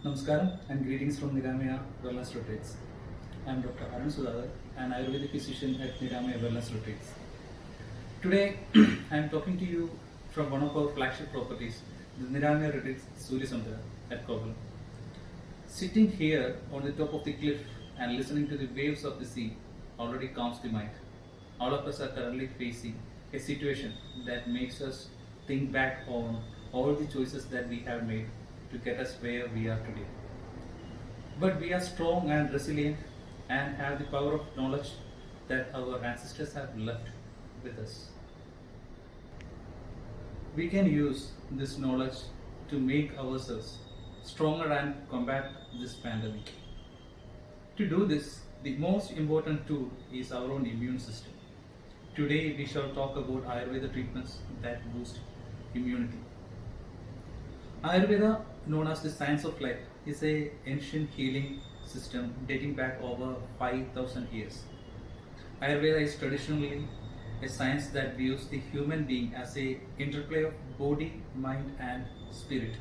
Namaskaram and greetings from Niramaya Wellness Retreats. I am Dr. Arun Sudhakar, an Ayurvedic physician at Niramaya Wellness Retreats. Today, I am talking to you from one of our flagship properties, the Niramaya Retreats Surya Samudra at Kovalam. Sitting here on the top of the cliff and listening to the waves of the sea already calms the mind. All of us are currently facing a situation that makes us think back on all the choices that we have made to get us where we are today. But we are strong and resilient and have the power of knowledge that our ancestors have left with us. We can use this knowledge to make ourselves stronger and combat this pandemic. To do this, the most important tool is our own immune system. Today, we shall talk about Ayurveda treatments that boost immunity. Ayurveda, known as the science of life, is an ancient healing system dating back over 5,000 years. Ayurveda is traditionally a science that views the human being as a interplay of body, mind and spirit.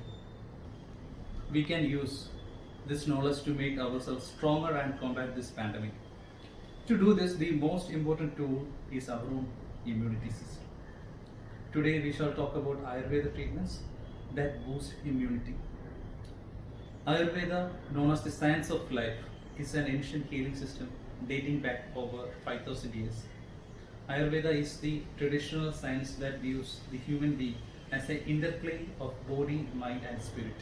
We can use this knowledge to make ourselves stronger and combat this pandemic. To do this, the most important tool is our own immunity system. Today we shall talk about Ayurveda treatments that boost immunity. Ayurveda, known as the science of life, is an ancient healing system dating back over 5,000 years. Ayurveda is the traditional science that views the human being as an interplay of body, mind and spirit.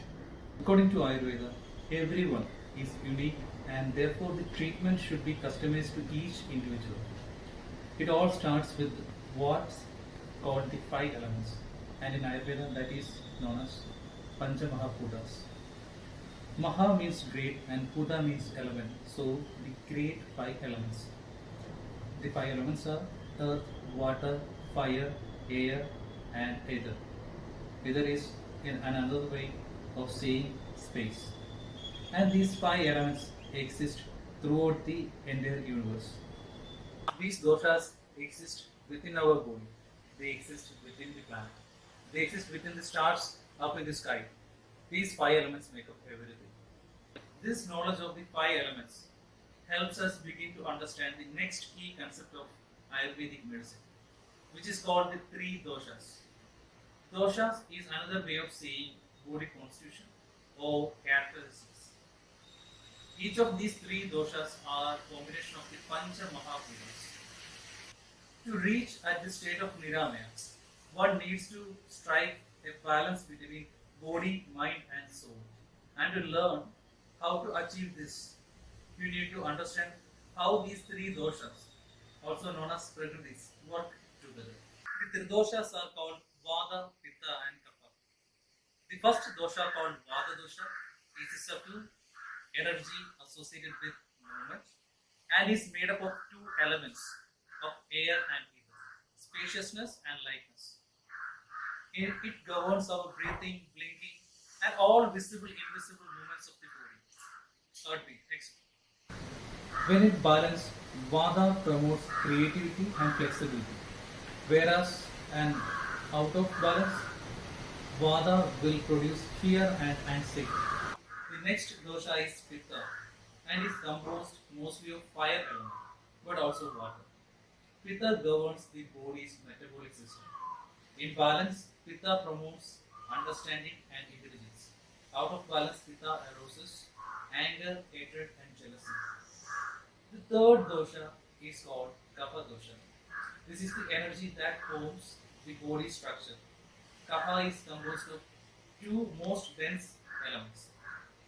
According to Ayurveda, everyone is unique and therefore the treatment should be customized to each individual. It all starts with what's called the five elements, and in Ayurveda that is known as Pancha Mahabhutas. Maha means great and Bhuta means element, so the great five elements. The five elements are earth, water, fire, air and ether. Ether is in another way of saying space. And these five elements exist throughout the entire universe. These doshas exist within our body. They exist within the planet. They exist within the stars up in the sky. These five elements make up everything. This knowledge of the five elements helps us begin to understand the next key concept of Ayurvedic medicine, which is called the three doshas. Doshas is another way of saying body constitution or characteristics. Each of these three doshas are a combination of the Pancha Mahabhutas. To reach at the state of Niramaya, one needs to strike a balance between body, mind and soul. And to learn how to achieve this, you need to understand how these three doshas, also known as prakritis, work together. The three doshas are called Vata, Pitta and Kapha. The first dosha called Vata dosha is a subtle energy associated with movement and is made up of two elements of air and ether, spaciousness and lightness. It governs our breathing, blinking and all visible, invisible movements of the body. Thirdly, next. When it balanced, Vata promotes creativity and flexibility, whereas an out of balance, Vata will produce fear and anxiety. The next dosha is Pitta and is composed mostly of fire element, but also water. Pitta governs the body's metabolic system. In balance, Pitta promotes understanding and intelligence. Out of balance, Pitta arouses anger, hatred, and jealousy. The third dosha is called Kapha dosha. This is the energy that forms the body structure. Kapha is composed of two most dense elements,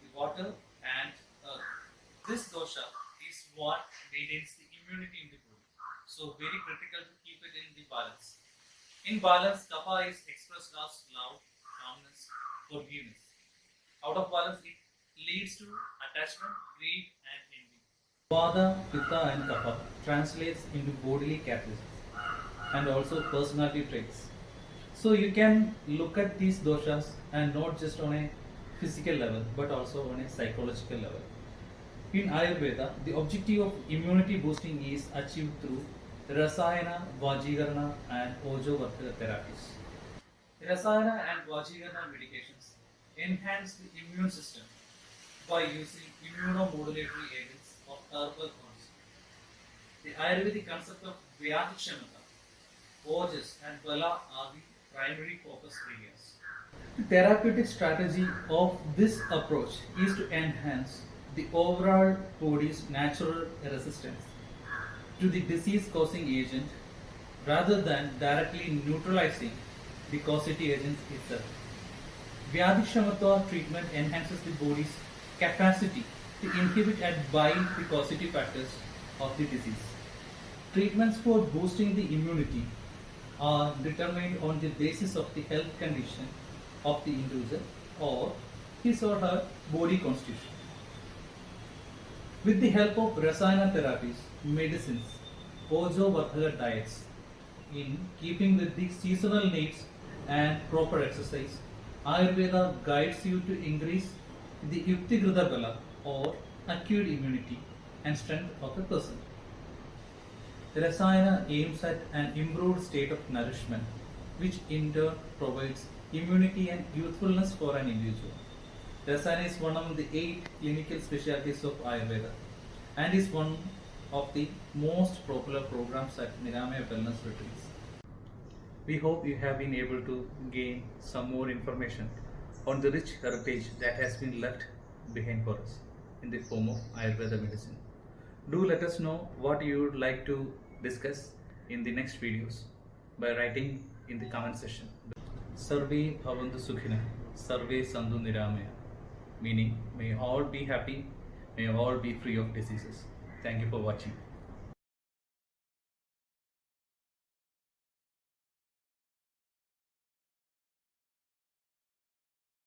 the water and earth. This dosha is what maintains the immunity in the body. So very critical to keep it in the balance. In balance, Kapha is expressed as love, calmness, forgiveness. Out of balance, it leads to attachment, greed, and envy. Vata, Pitta, and Kapha translates into bodily characteristics and also personality traits. So you can look at these doshas and not just on a physical level but also on a psychological level. In Ayurveda, the objective of immunity boosting is achieved through Rasayana, Vajikarana and Ojovartaka therapies. Rasayana and Vajikarana medications enhance the immune system by using immunomodulatory agents of herbal herbs. The Ayurvedic concept of Vyadikshamata, Ojas, and Bala are the primary focus areas. The therapeutic strategy of this approach is to enhance the overall body's natural resistance to the disease causing agent rather than directly neutralizing the causative agent itself. Vyadikshamata treatment enhances the body's capacity to inhibit and bind the causative factors of the disease. Treatments for boosting the immunity are determined on the basis of the health condition of the individual or his or her body constitution. With the help of Rasayana therapies, medicines, Ojovardhaka diets, in keeping with the seasonal needs and proper exercise, Ayurveda guides you to increase the Yuktigrita Bala or acute immunity and strength of a person. Rasayana aims at an improved state of nourishment, which in turn provides immunity and youthfulness for an individual. Rasayana is one of the 8 clinical specialties of Ayurveda and is one of the most popular programs at Niramaya Wellness Retreats. We hope you have been able to gain some more information on the rich heritage that has been left behind for us in the form of Ayurveda medicine. Do let us know what you would like to discuss in the next videos by writing in the comment section. Sarve bhavantu sukhina, sarve sandhu niramaya, meaning may all be happy, may all be free of diseases. Thank you for watching.